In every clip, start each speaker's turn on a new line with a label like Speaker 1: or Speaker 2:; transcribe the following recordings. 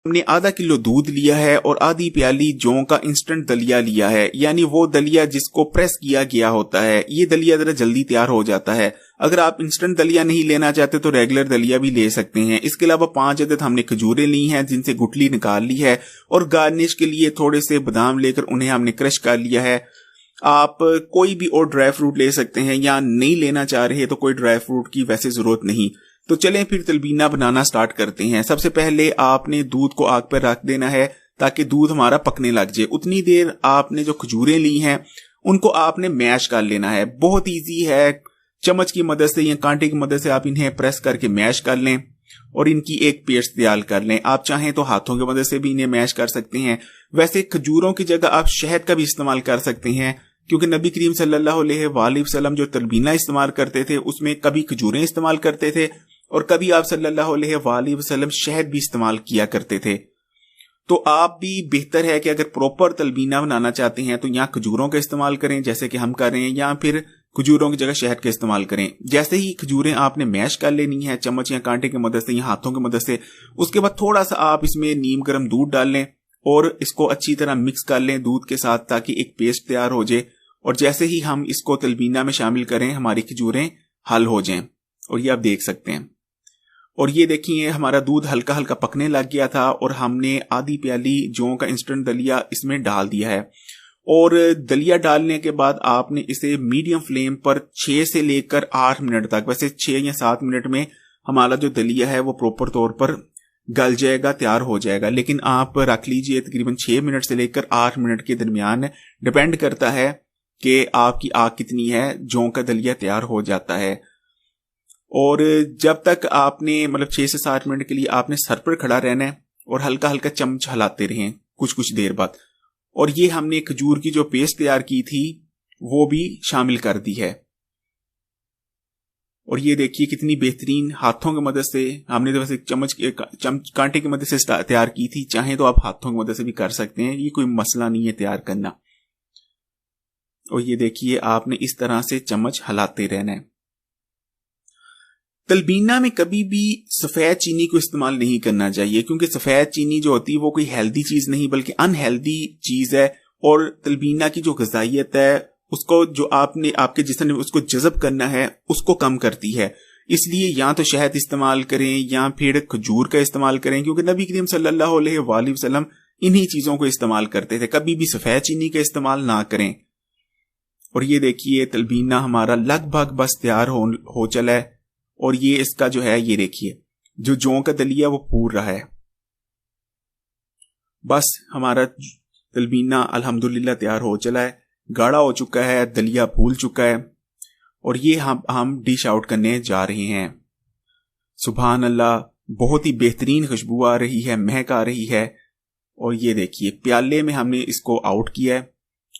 Speaker 1: ہم نے آدھا کلو دودھ لیا ہے اور آدھی پیالی جوں کا انسٹنٹ دلیا لیا ہے، یعنی وہ دلیا جس کو پریس کیا گیا ہوتا ہے۔ یہ دلیا ذرا جلدی تیار ہو جاتا ہے۔ اگر آپ انسٹنٹ دلیا نہیں لینا چاہتے تو ریگولر دلیا بھی لے سکتے ہیں۔ اس کے علاوہ 5 عدد ہم نے کھجوریں لی ہیں جن سے گٹلی نکال لی ہے، اور گارنش کے لیے تھوڑے سے بادام لے کر انہیں ہم نے کرش کر لیا ہے۔ آپ کوئی بھی اور ڈرائی فروٹ لے سکتے ہیں، یا نہیں لینا چاہ رہے تو کوئی ڈرائی فروٹ کی ویسے ضرورت نہیں۔ تو چلیں پھر تلبینہ بنانا سٹارٹ کرتے ہیں۔ سب سے پہلے آپ نے دودھ کو آگ پر رکھ دینا ہے تاکہ دودھ ہمارا پکنے لگ جائے۔ اتنی دیر آپ نے جو کھجوریں لی ہیں ان کو آپ نے میش کر لینا ہے۔ بہت ایزی ہے، چمچ کی مدد سے یا کانٹے کی مدد سے آپ انہیں پریس کر کے میش کر لیں اور ان کی ایک پیسٹ تیار کر لیں۔ آپ چاہیں تو ہاتھوں کی مدد سے بھی انہیں میش کر سکتے ہیں۔ ویسے کھجوروں کی جگہ آپ شہد کا بھی استعمال کر سکتے ہیں، کیونکہ نبی کریم صلی اللہ علیہ وآلہ وسلم جو تلبینہ استعمال کرتے تھے اس میں کبھی کھجوریں استعمال کرتے تھے اور کبھی آپ صلی اللہ علیہ وآلہ وسلم شہد بھی استعمال کیا کرتے تھے۔ تو آپ بھی بہتر ہے کہ اگر پروپر تلبینہ بنانا چاہتے ہیں تو یہاں کھجوروں کا استعمال کریں جیسے کہ ہم کر رہے ہیں، یا پھر کھجوروں کی جگہ شہد کا استعمال کریں۔ جیسے ہی کھجوریں آپ نے میش کر لینی ہے چمچ یا کانٹے کی مدد سے یا ہاتھوں کی مدد سے، اس کے بعد تھوڑا سا آپ اس میں نیم گرم دودھ ڈال لیں اور اس کو اچھی طرح مکس کر لیں دودھ کے ساتھ تاکہ ایک پیسٹ تیار ہو جائے، اور جیسے ہی ہم اس کو تلبینہ میں شامل کریں ہماری کھجوریں حل ہو جائیں، اور یہ آپ دیکھ سکتے ہیں۔ اور یہ دیکھیے ہمارا دودھ ہلکا ہلکا پکنے لگ گیا تھا اور ہم نے آدھی پیالی جوں کا انسٹنٹ دلیا اس میں ڈال دیا ہے، اور دلیا ڈالنے کے بعد آپ نے اسے میڈیم فلیم پر 6 سے لے کر 8 منٹ تک، ویسے 6 یا 7 منٹ میں ہمارا جو دلیا ہے وہ پروپر طور پر گل جائے گا، تیار ہو جائے گا، لیکن آپ رکھ لیجئے تقریباً 6 منٹ سے لے کر 8 منٹ کے درمیان، ڈیپینڈ کرتا ہے کہ آپ کی آگ کتنی ہے، جوں کا دلیا تیار ہو جاتا ہے۔ اور جب تک آپ نے 6 سے 7 منٹ کے لیے آپ نے سر پر کھڑا رہنا ہے اور ہلکا ہلکا چمچ ہلاتے رہیں کچھ دیر بعد، اور یہ ہم نے کھجور کی جو پیسٹ تیار کی تھی وہ بھی شامل کر دی ہے۔ اور یہ دیکھیے کتنی بہترین ہاتھوں کی مدد سے، ہم نے تو ویسے چمچ کانٹے کی مدد سے تیار کی تھی، چاہیں تو آپ ہاتھوں کی مدد سے بھی کر سکتے ہیں، یہ کوئی مسئلہ نہیں ہے تیار کرنا۔ اور یہ دیکھیے آپ نے اس طرح سے چمچ ہلاتے رہنا ہے۔ تلبینہ میں کبھی بھی سفید چینی کو استعمال نہیں کرنا چاہیے، کیونکہ سفید چینی جو ہوتی ہے وہ کوئی ہیلدی چیز نہیں بلکہ ان ہیلدی چیز ہے، اور تلبینہ کی جو غذائیت ہے اس کو جو آپ کے جسم نے اس کو جذب کرنا ہے اس کو کم کرتی ہے۔ اس لیے یا تو شہد استعمال کریں یا پھر کھجور کا استعمال کریں، کیونکہ نبی کریم صلی اللہ علیہ وآلہ وسلم انہی چیزوں کو استعمال کرتے تھے، کبھی بھی سفید چینی کا استعمال نہ کریں۔ اور یہ دیکھیے تلبینہ ہمارا لگ بھگ بس تیار ہو چلا ہے، اور یہ اس کا جو ہے یہ دیکھیے جو جوں کا دلیا وہ پور رہا ہے۔ بس ہمارا تلبینہ الحمدللہ تیار ہو چلا ہے، گاڑھا ہو چکا ہے، دلیا پھول چکا ہے، اور یہ ہم ڈش آؤٹ کرنے جا رہے ہیں۔ سبحان اللہ، بہت ہی بہترین خوشبو آ رہی ہے، مہک آ رہی ہے۔ اور یہ دیکھیے پیالے میں ہم نے اس کو آؤٹ کیا ہے،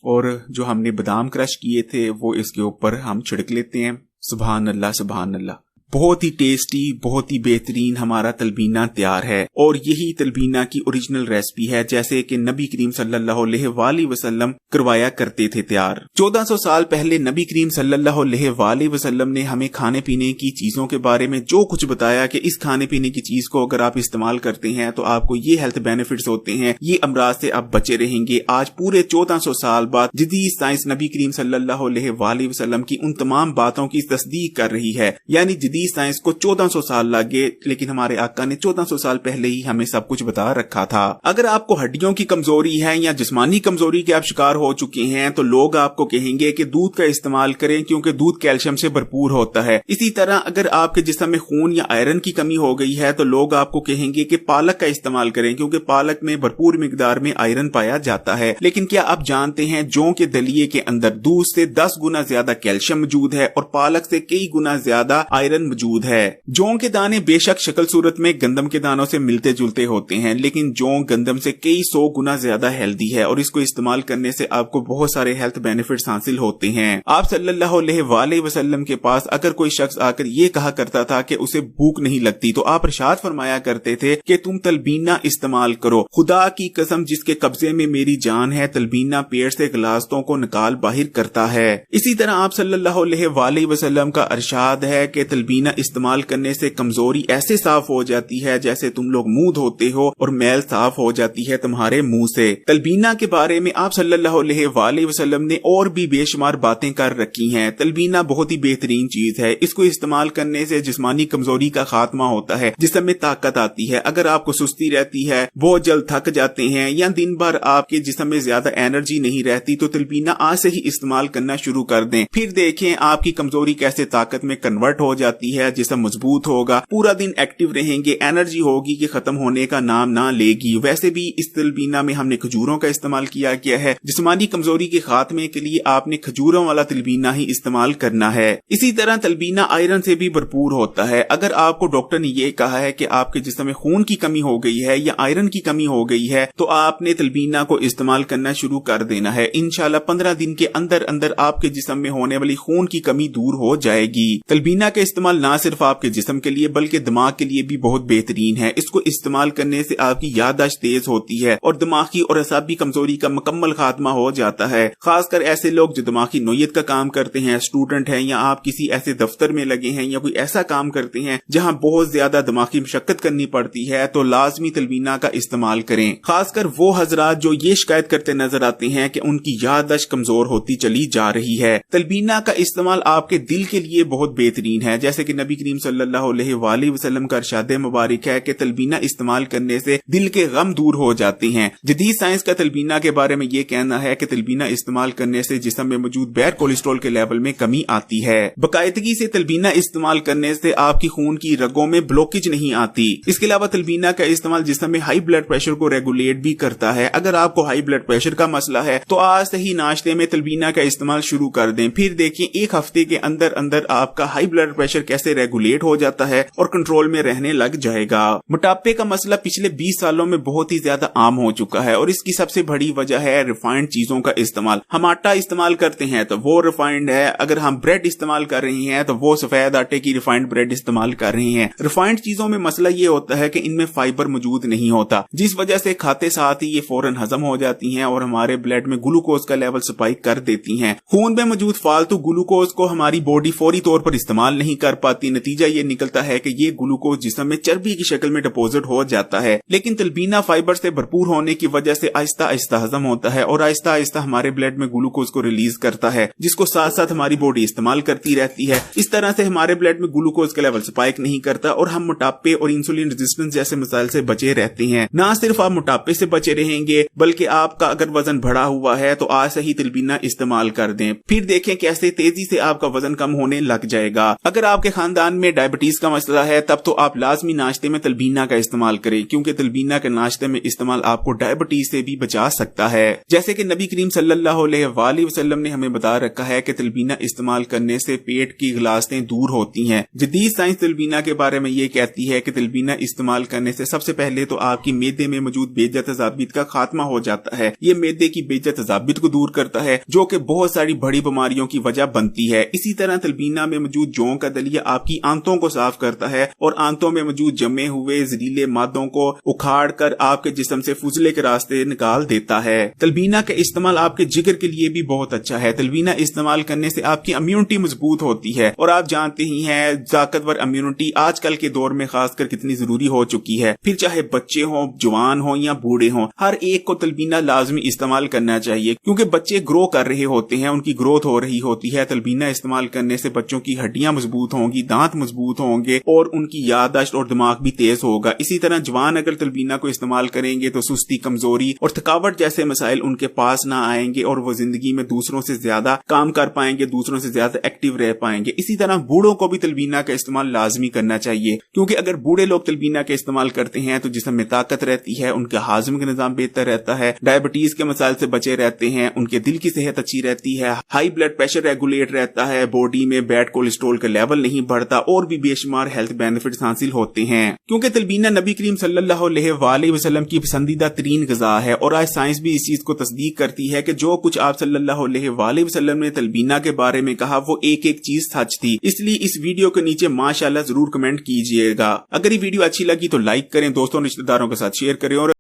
Speaker 1: اور جو ہم نے بادام کرش کیے تھے وہ اس کے اوپر ہم چھڑک لیتے ہیں۔ سبحان اللہ سبحان اللہ، بہت ہی ٹیسٹی، بہت ہی بہترین ہمارا تلبینہ تیار ہے، اور یہی تلبینہ کی اوریجنل ریسپی ہے جیسے کہ نبی کریم صلی اللہ علیہ وآلہ وسلم کروایا کرتے تھے تیار۔ 1400 سال پہلے نبی کریم صلی اللہ علیہ وآلہ وسلم نے ہمیں کھانے پینے کی چیزوں کے بارے میں جو کچھ بتایا کہ اس کھانے پینے کی چیز کو اگر آپ استعمال کرتے ہیں تو آپ کو یہ ہیلتھ بینیفٹس ہوتے ہیں، یہ امراض سے آپ بچے رہیں گے۔ آج پورے 1400 سال بعد جدید سائنس نبی کریم صلی اللہ علیہ وآلہ وسلم کی ان تمام باتوں کی تصدیق کر رہی ہے، یعنی جدید سائنس کو 1400 سال لگے، لیکن ہمارے آقا نے 1400 سال پہلے ہی ہمیں سب کچھ بتا رکھا تھا۔ اگر آپ کو ہڈیوں کی کمزوری ہے یا جسمانی کمزوری کے آپ شکار ہو چکے ہیں تو لوگ آپ کو کہیں گے کہ دودھ کا استعمال کریں، کیونکہ دودھ کیلشیم سے بھرپور ہوتا ہے۔ اسی طرح اگر آپ کے جسم میں خون یا آئرن کی کمی ہو گئی ہے تو لوگ آپ کو کہیں گے کہ پالک کا استعمال کریں، کیونکہ پالک میں بھرپور مقدار میں آئرن پایا جاتا ہے۔ لیکن کیا آپ جانتے ہیں جوں کے دلیے کے اندر دودھ سے 10 گنا زیادہ کیلشیم موجود ہے اور پالک سے کئی گنا زیادہ آئرن موجود ہے۔ جوں کے دانے بے شک شکل صورت میں گندم کے دانوں سے ملتے جلتے ہوتے ہیں، لیکن جوں گندم سے کئی 100 گنا زیادہ ہیلدی ہے، اور اس کو استعمال کرنے سے آپ کو بہت سارے ہیلتھ بینیفٹس حاصل ہوتے ہیں۔ آپ صلی اللہ علیہ وآلہ وسلم کے پاس اگر کوئی شخص آ کر یہ کہا کرتا تھا کہ اسے بھوک نہیں لگتی تو آپ ارشاد فرمایا کرتے تھے کہ تم تلبینہ استعمال کرو، خدا کی قسم جس کے قبضے میں میری جان ہے، تلبینہ پیٹ سے غلاظتوں کو نکال باہر کرتا ہے۔ اسی طرح آپ صلی اللہ علیہ وآلہ وسلم کا ارشاد ہے کہ تلبینہ तलबीना इस्तेमाल करने से कमजोरी ऐसे साफ हो जाती है जैसे तुम लोग मुंह धोते हो और मैल साफ हो जाती है तुम्हारे मुंह से। तलबीना के बारे में आप सल्लल्लाहु अलैहि वसल्लम ने और भी बेशुमार बातें कर रखी हैं। तलबीना बहुत ही बेहतरीन चीज है, इसको इस्तेमाल करने से जिस्मानी कमजोरी का खात्मा होता है, जिस्म में ताकत आती है। अगर आपको सुस्ती रहती है, बहुत जल्द थक जाते हैं या दिन भर आपके जिस्म में ज्यादा एनर्जी नहीं रहती, तो तलबीना आज से ही इस्तेमाल करना शुरू कर दें। फिर देखें आपकी कमजोरी कैसे ताकत में कन्वर्ट हो जाती है, जिस्म मजबूत होगा, पूरा दिन एक्टिव रहेंगे, एनर्जी होगी कि खत्म होने का नाम ना लेगी। वैसे भी इस तलबीना में हमने खजूरों का इस्तेमाल किया गया है। जिस्मानी कमजोरी के खात्मे के लिए आपने खजूरों वाला तलबीना ही इस्तेमाल करना है। इसी तरह तलबीना आयरन से भी भरपूर होता है। अगर आपको डॉक्टर ने यह कहा है कि आपके जिस्म में खून की कमी हो गई है या आयरन की कमी हो गई है, तो आपने तलबीना को इस्तेमाल करना शुरू कर देना है। इंशाल्लाह 15 दिन के अंदर अंदर आपके जिस्म में होने वाली खून की कमी दूर हो जाएगी। तलबीना का इस्तेमाल ना सिर्फ आपके जिस्म के लिए बल्कि दिमाग के लिए भी बहुत बेहतरीन है। इसको इस्तेमाल करने से आपकी याददाश्त तेज होती है और दिमागी और असाबी कमजोरी का मुकम्मल खात्मा हो जाता है। खासकर ऐसे लोग जो दिमागी नोयत का काम करते हैं, स्टूडेंट हैं, या आप किसी ऐसे दफ्तर में लगे हैं या कोई ऐसा काम करते हैं जहां बहुत ज्यादा दिमागी मशक्कत करनी पड़ती है, तो लाजमी तलबीना का इस्तेमाल करें। खासकर वो हजरात जो ये शिकायत करते नजर आते हैं कि उनकी याददाश्त कमजोर होती चली जा रही है। तलबीना का इस्तेमाल आपके दिल के लिए बहुत बेहतरीन है, जैसे कि नबी करीम सल्लल्लाहु अलैहि वसल्लम का इरशाद मुबारक है कि तलबीना इस्तेमाल करने से दिल के गम दूर हो जाते हैं। जदीद साइंस का तलबीना के बारे में ये कहना है कि तलबीना इस्तेमाल करने से जिस्म में मौजूद बैड कोलेस्ट्रॉल के लेवल में कमी आती है। बाकायदगी से तलबीना इस्तेमाल करने से आपकी खून की रगों में ब्लॉकेज नहीं आती। इसके अलावा तलबीना का इस्तेमाल जिस्म में हाई ब्लड प्रेशर को रेगुलेट भी करता है। अगर आपको हाई ब्लड प्रेशर का मसला है तो आज से ही नाश्ते में तलबीना का इस्तेमाल शुरू कर दें। फिर देखिए एक हफ्ते के अंदर अंदर आपका हाई ब्लड प्रेशर कैसे रेगुलेट हो जाता है और कंट्रोल में रहने लग जाएगा। मोटापे का मसला पिछले 20 सालों में बहुत ही ज्यादा आम हो चुका है और इसकी सबसे बड़ी वजह है रिफाइंड चीजों का इस्तेमाल। हम आटा इस्तेमाल करते हैं तो वो रिफाइंड है, अगर हम ब्रेड इस्तेमाल कर रहे हैं तो वो सफेद आटे की रिफाइंड ब्रेड इस्तेमाल कर रहे हैं। रिफाइंड चीजों में मसला ये होता है कि इनमें फाइबर मौजूद नहीं होता, जिस वजह से खाते साथ ही ये फौरन हजम हो जाती हैं और हमारे ब्लड में ग्लूकोज का लेवल स्पाइक कर देती हैं। खून में मौजूद फालतू ग्लूकोज को हमारी बॉडी फौरी तौर पर इस्तेमाल नहीं कर पाती। नतीजा ये निकलता है कि ये ग्लूकोज जिस्म में चर्बी की शक्ल में डिपोजिट हो जाता है। लेकिन तलबीना फाइबर से भरपूर होने की वजह से आहिस्ता आहिस्ता हजम होता है और आहिस्ता आहिस्ता हमारे ब्लड में ग्लूकोज को रिलीज करता है, जिसको साथ साथ हमारी बॉडी इस्तेमाल करती रहती है। इस तरह से हमारे ब्लड में ग्लूकोज का लेवल स्पाइक नहीं करता और हम मोटापे और इंसुलिन रेजिस्टेंस जैसे मसाइल से बचे रहते हैं। ना सिर्फ आप मोटापे से बचे रहेंगे बल्कि आपका अगर वजन बढ़ा हुआ है तो आज से ही तलबीना इस्तेमाल कर दें। फिर देखें कैसे तेजी से आपका वजन कम होने लग जाएगा। अगर आपके खानदान में डायबिटीज का मसला है तब तो आप लाजमी नाश्ते में तलबीना का इस्तेमाल करें, क्योंकि तलबीना के नाश्ते में इस्तेमाल आपको डायबिटीज से भी बचा सकता है। जैसे कि नबी करीम सल्लल्लाहु अलैहि वसल्लम ने हमें बता रखा है कि तलबीना इस्तेमाल करने से पेट की गिलासें दूर होती हैं। जदीद साइंस तलबीना के बारे में ये कहती है कि तलबीना इस्तेमाल करने से सबसे पहले तो आपकी मेदे में मौजूद बेजा तजाबित का खात्मा हो जाता है। ये मेदे की बेजा तजाबित को दूर करता है जो कि बहुत सारी बड़ी बीमारियों की वजह बनती है। इसी तरह तलबीना में मौजूद जौ का दलिया आपकी आंतों को साफ करता है और आंतों में मौजूद जमे हुए जहरीले मादों को उखाड़ कर आपके जिस्म से फुजले के रास्ते निकाल देता है। तलबीना का इस्तेमाल आपके जिगर के लिए भी बहुत अच्छा है। तलबीना इस्तेमाल करने से आपकी इम्यूनिटी मजबूत होती है और आप जानते ही हैं ताकतवर इम्यूनिटी आजकल के दौर में खासकर कितनी जरूरी हो चुकी है। फिर चाहे बच्चे हों, जवान हों या बूढ़े हों, हर एक को तलबीना लाजमी इस्तेमाल करना चाहिए, क्योंकि बच्चे ग्रो कर रहे होते हैं, उनकी ग्रोथ हो रही होती है। तलबीना इस्तेमाल करने से बच्चों की हड्डियां मजबूत होंगी, दांत मजबूत होंगे और उनकी याददाश्त और दिमाग भी तेज होगा। इसी तरह जवान अगर तलबीना को इस्तेमाल करेंगे तो सुस्ती, कमजोरी और थकावट जैसे मसाइल उनके पास ना आएंगे और वो जिंदगी में दूसरों से ज्यादा काम कर पाएंगे, दूसरों से ज्यादा एक्टिव रह पाएंगे। इसी तरह बूढ़ों को भी तलबीना का इस्तेमाल लाजमी करना चाहिए, क्योंकि अगर बूढ़े लोग तलबीना का इस्तेमाल करते हैं तो जिस्म में ताकत रहती है, उनका हाजमे का निजाम बेहतर रहता है, डायबिटीज के मसाइल से बचे रहते हैं, उनके दिल की सेहत अच्छी रहती है, हाई ब्लड प्रेशर रेगुलेट रहता है, बॉडी में बैड कोलेस्ट्रॉल का लेवल नहीं बढ़ता और भी बेशुमार हेल्थ बेनिफिट्स हासिल होते हैं। क्योंकि तलबीना नबी करीम सल्लल्लाहु अलैहि वसल्लम की पसंदीदा तरीन ग़िज़ा है और आज साइंस भी इस चीज को तस्दीक करती है कि जो कुछ आप सल्लल्लाहु अलैहि वसल्लम ने तलबीना के बारे में कहा वो एक एक चीज सच थी। इसलिए इस वीडियो के नीचे माशाल्लाह जरूर कमेंट कीजिएगा। अगर ये वीडियो अच्छी लगी तो लाइक करें, दोस्तों रिश्तेदारों के साथ शेयर करें और